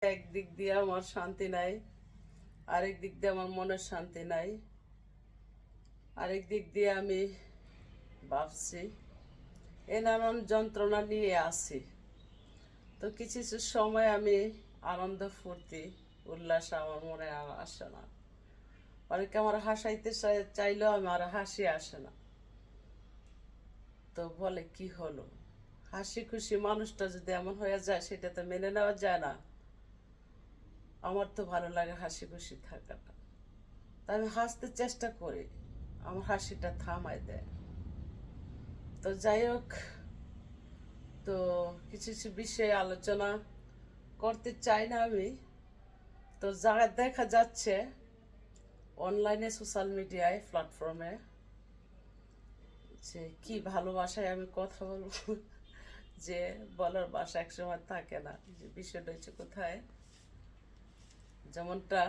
একদিক দিয়ে আমার শান্তি নাই, আরেক দিক দিয়ে আমার মনের শান্তি নাই, আরেক দিক দিয়ে আমি ভাবছি এ নানান যন্ত্রণা নিয়ে আসি। তো কিছু কিছু সময় আমি আনন্দ ফুর্তি উল্লাস আমার মনে আর আসে না। অনেকে আমার হাসাইতে চাইলেও আমার হাসি আসে না। তো বলে কি হলো, হাসি খুশি মানুষটা যদি এমন হয়ে যায় সেটা তো মেনে নেওয়া যায় না। আমার তো ভালো লাগে হাসি খুশি থাকাটা, তা আমি হাসতে চেষ্টা করি, আমার হাসিটা থামায় দেয়। তো যাই হোক, তো কিছু কিছু বিষয়ে আলোচনা করতে চাই না আমি। তো যা দেখা যাচ্ছে অনলাইনে সোশ্যাল মিডিয়ায় প্ল্যাটফর্মে, যে কি ভালোবাসায় আমি কথা বলবো যে বলার ভাষা একসময় থাকে না। যে বিষয়টা হচ্ছে কোথায়, যেমনটা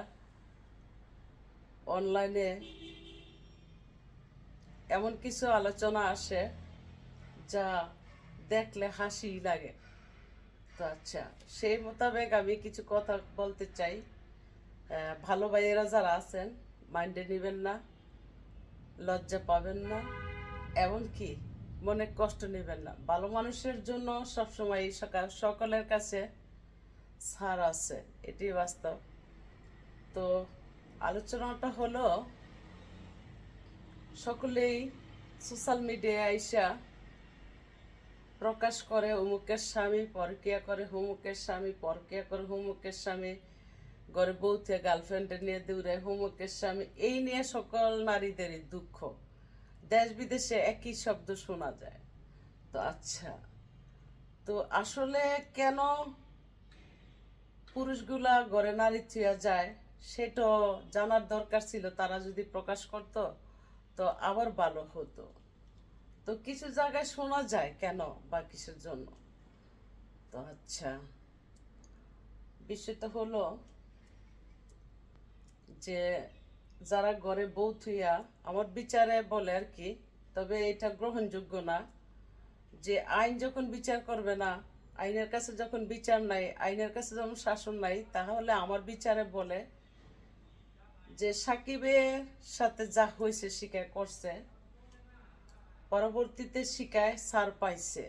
অনলাইনে এমন কিছু আলোচনা আসে যা দেখলে হাসি লাগে। তো আচ্ছা, সেই মোতাবেক আমি কিছু কথা বলতে চাই। ভালো ভাইয়েরা যারা আছেন মাইন্ডে নেবেন না, লজ্জা পাবেন না, এমনকি মনে কষ্ট নেবেন না। ভালো মানুষের জন্য সবসময় সকলের কাছে ছাড় আছে, এটি বাস্তব। তো আলোচনাটা হলো, সকলেই সোশ্যাল মিডিয়ায় আইসা প্রকাশ করে অমুকের স্বামী পরকিয়া করে, হুমুকের স্বামী পরকিয়া করে, হুমুকের স্বামী ঘরে বউ থেকে গার্লফ্রেন্ডে নিয়ে দৌড়ে, হুমুকের স্বামী, এই নিয়ে সকল নারীদেরই দুঃখ। দেশ বিদেশে একই শব্দ শোনা যায়। তো আচ্ছা, তো আসলে কেন পুরুষগুলা ঘরে নারী থুয়া যায় সেটা জানার দরকার ছিল। তারা যদি প্রকাশ করত তো আবার ভালো হতো। তো কিছু জায়গায় শোনা যায় কেন বা কিসের জন্য। তো আচ্ছা, বিষয়টা হলো যে যারা ঘরে বউ থুইয়া, আমার বিচারে বলে আর কি, তবে এটা গ্রহণযোগ্য না যে আইন যখন বিচার করবে না, আইনের কাছে যখন বিচার নাই, আইনের কাছে যখন শাসন নাই, তাহলে আমার বিচারে বলে যে সাকিবের সাথে যা হয়েছে স্বীকার করছে, পরবর্তীতে শিকায় ছাড় পাইছে।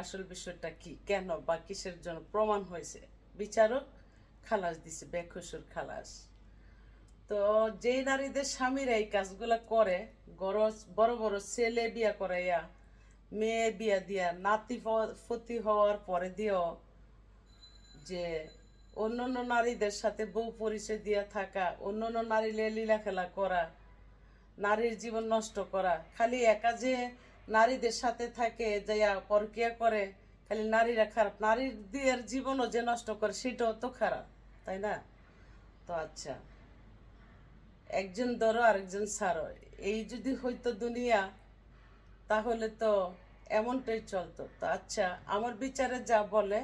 আসল বিষয়টা কি, কেন বা কিসের জন্য প্রমাণ হয়েছে, বিচারক খালাস দিছে, বেকসুর খালাস। তো যেই নারীদের স্বামীরা এই কাজগুলা করে, বড় বড় ছেলে বিয়া করাইয়া, মেয়ে বিয়া দিয়া, নাতি ফতি হওয়ার পরে দিয়েও যে অন্য অন্য নারীদের সাথে বউ পরিচয় দিয়া থাকা, অন্য অন্য নারী লীলা খেলা করা, নারীর জীবন নষ্ট করা, খালি একা যে নারীদের সাথে থাকে যাইয়া পরকিয়া করে, খালি নারীরা খারাপ, নারীদের জীবনও যে নষ্ট করে সেটাও তো খারাপ, তাই না? তো আচ্ছা, একজন ধরো আরেকজন ছাড়ো, এই যদি হইতো দুনিয়া, তাহলে তো এমনটাই চলতো। তো আচ্ছা, আমার বিচারে যা বলে,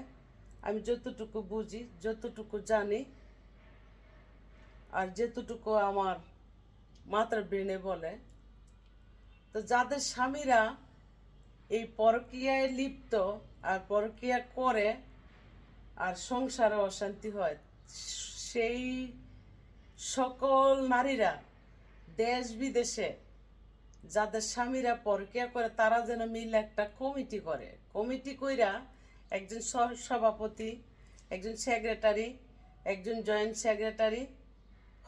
আমি যতটুকু বুঝি, যতটুকু জানি, আর যেতটুকু আমার মাথার ব্রেনে বলে, তো যাদের স্বামীরা এই পরকীয়ায় লিপ্ত আর পরকীয়া করে আর সংসারে অশান্তি হয়, সেই সকল নারীরা দেশ বিদেশে যাদের স্বামীরা পরকীয়া করে, তারা যেন মিলে একটা কমিটি করে, কমিটি কইরা একজন সভাপতি, একজন সেক্রেটারি, একজন জয়েন্ট সেক্রেটারি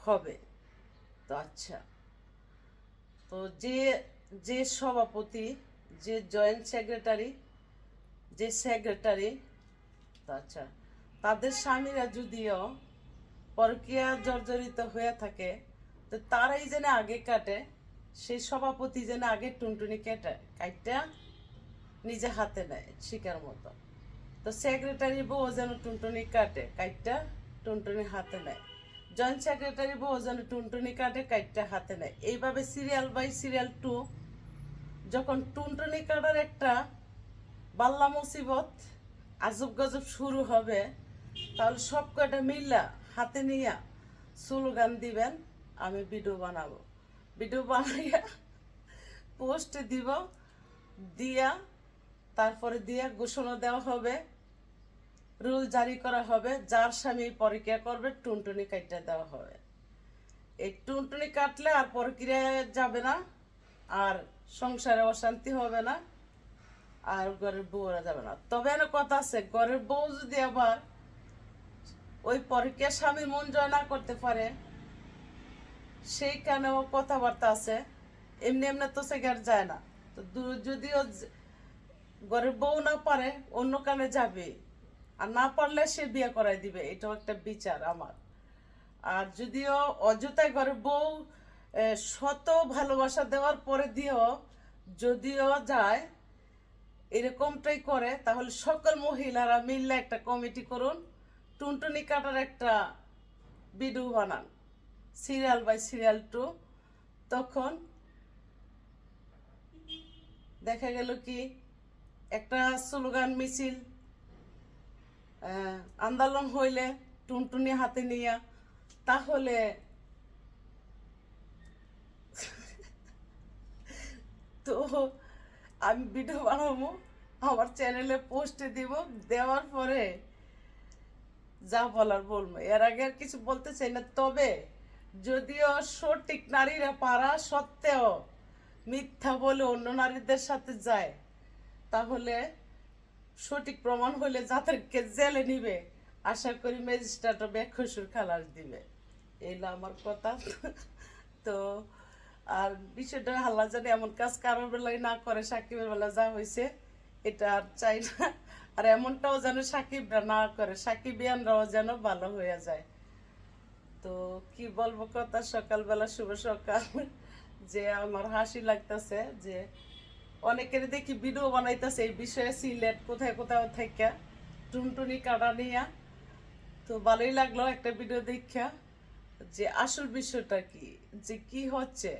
হবে। তো আচ্ছা, তো যে যে সভাপতি, যে জয়েন্ট সেক্রেটারি, যে সেক্রেটারি, তো আচ্ছা, তাদের স্বামীরা যদিও পরকীয়া জর্জরিত হয়ে থাকে, তো তারাই যেন আগে কাটে, সেই সভাপতি যেন আগে টুনটুনি কেটে কাটটা নিজে হাতে নেয় শিকার মতো। তো সেক্রেটারি বউ যেন টুনটুনি কাটে কাটটা টুনটুনি হাতে নেয়, জয়েন্ট সেক্রেটারি বউ যেন টুনটুনি কাটে কাটটা হাতে নেয়। এইভাবে সিরিয়াল বাই সিরিয়াল টু, যখন টুনটুনি কাটার একটা বাল্লা মুসিবত আজব গজব শুরু হবে, তাহলে সব কয়টা মিল্লা হাতে নিয়া স্লোগান দিবেন, আমি ভিডিও বানাবো, ভিডিও বানাইয়া পোস্টে দিব, দিয়া তারপরে দিয়া ঘোষণা দেওয়া হবে রুল জারি করা হবে, যার স্বামী পরকীয়া করবে টুনটুনি কাটতে দেওয়া হবে। এই টুনটুনি কাটলে আর পরকীয়ায় যাবে না, আর সংসারে অশান্তি হবে না, আর ঘরের বউরা যাবে না। তবে একটা কথা আছে, ঘরের বউ যদি আবার ওই পরকীয়া স্বামীর মন জয় না করতে পারে, সেইখানেও কথাবার্তা আছে, এমনি এমনি তো সেখানে যায় না। তো যদিও ঘরের বউ না পারে, অন্য কানে যাবে, আর না পারলে সে বিয়ে করাই দিবে, এটাও একটা বিচার আমার। আর যদিও অযথায় ঘরের বউ শত ভালোবাসা দেওয়ার পরে দিয়েও যদিও যায়, এরকমটাই করে, তাহলে সকল মহিলারা মিললে একটা কমিটি করুন, টুনটুনি কাটার একটা ভিডিও বানান, সিরিয়াল বাই সিরিয়াল 2। তখন দেখা গেল কি একটা স্লোগান মিছিল, আন্দোলন হইলে টুনটুনি হাতে নিয়া, তাহলে তো আমি ভিডিও বানাবো, আমার চ্যানেলে পোস্টে দিব, দেওয়ার পরে যা বলার বলবো। এর আগে আর কিছু বলতে চাই না। তবে যদিও সঠিক নারীরা পারা সত্ত্বেও মিথ্যা বলে অন্য নারীদের সাথে যায়, তাহলে সঠিক প্রমাণ হলে যাদেরকে জেলে নিবে, আশা করি ম্যাজিস্ট্রেটও বেকসুর খালাস দিবে। এইলা আমার কথা। তো আর বিষয়টা হাল্লা জানি এমন কাজ কারোর বেলায় না করে, সাকিবের বেলা যা হয়েছে এটা আর চাই না। আর এমনটাও যেন সাকিবরা না করে, সাকিবিয়ানরাও যেন ভালো হয়ে যায়। তো কি বলবো কথা, সকালবেলা শুভ সকাল। যে আমার হাসি লাগতেছে যে অনেকের দেখি ভিডিও বানাইতেছে এই বিষয়ে, সিলেট কোথায় কোথাও থেকে টুনটুনি কাটা নিয়া। তো ভালোই লাগলো একটা ভিডিও দেখা, যে আসল বিষয়টা কি, যে কি হচ্ছে।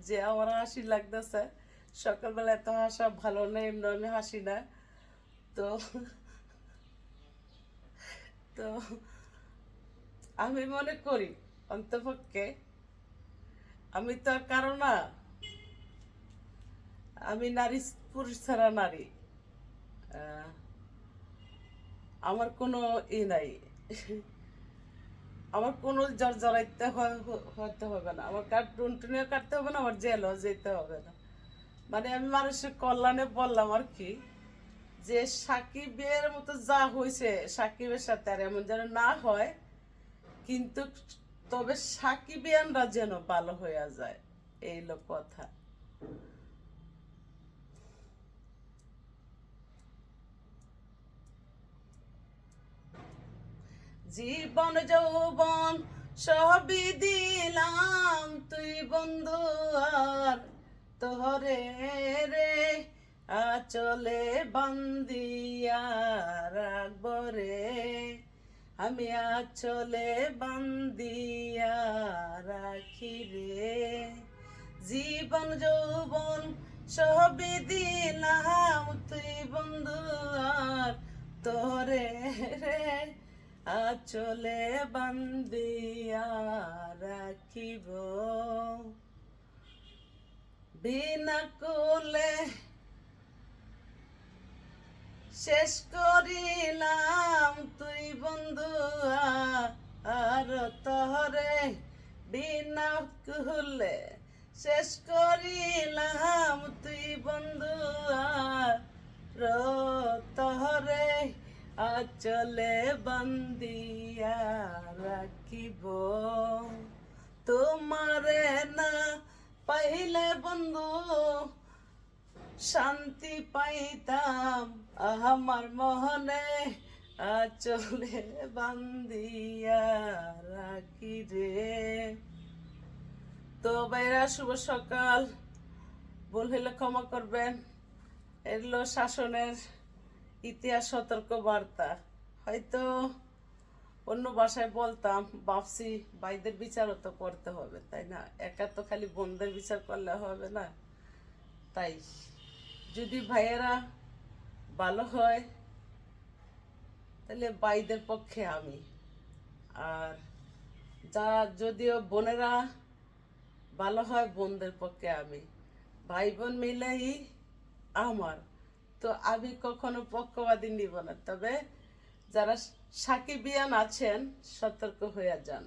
যে আমার হাসি লাগতেছে, সকালবেলা এত হাসা ভালো না, এমনি আমি হাসি না। তো তো আমি মনে করি অন্তপক্ষে আমি তো আর কারো না, আমি নারী, পুরুষ ছাড়া নারী, আমার কোনো নাই, আমার কোনো জড়াইতে হতে হবে না, আমার টুনটুনিও কাটতে হবে না, আমার জেলও যেতে হবে না। মানে আমি মানুষের কল্যাণে বললাম আর কি, যে সাকিবের মতো যা হয়েছে সাকিবের সাথে আর এমন যেন না হয়, কিন্তু তবে সাকিবিয়ানরা যেন ভালো হয়ে যায়, এই হলো কথা। জীবন যৌবন সবই দিলাম, তুই বন্ধু আর তোহরে রে, আচলে বান্দিয়া রাখবো রে, আমি আচলে বান্দিয়া রাখি রে। জীবন যৌবন সবই দিলাম, তুই বন্ধু আর তোরে রে, আচলে বান্দিয়া রাখিব, বিনা কোলে শেষ করিলাম, তুই বন্ধু আর তোরে, বিনা কুলে শেষ করিলাম, তুই বন্ধু আর তোরে, আচলে বান্দিয়া রাখিব, তোমারে না পাইলে বন্ধু শান্তি পাইতাম আমার মহনে, আচলে বান্দিয়া রাখি রে। তো ভাইরা শুভ সকাল, ভুল হইলে ক্ষমা করবেন। এগুলো শাসনের ইতিহাস সতর্ক বার্তা। হয়তো অন্য ভাষায় বলতাম, ভাবছি ভাইদের বিচারও তো করতে হবে, তাই না? একা তো খালি বোনদের বিচার করলে হবে না। তাই যদি ভাইয়েরা ভালো হয়, তাহলে ভাইদের পক্ষে আমি, আর যা যদিও বোনেরা ভালো হয় বোনদের পক্ষে আমি, ভাই বোন মিলেই আমার। তো আমি কখনো পক্ষপাতী নিব না, তবে যারা সাকিবিয়ান আছেন সতর্ক হয়ে যান।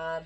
আর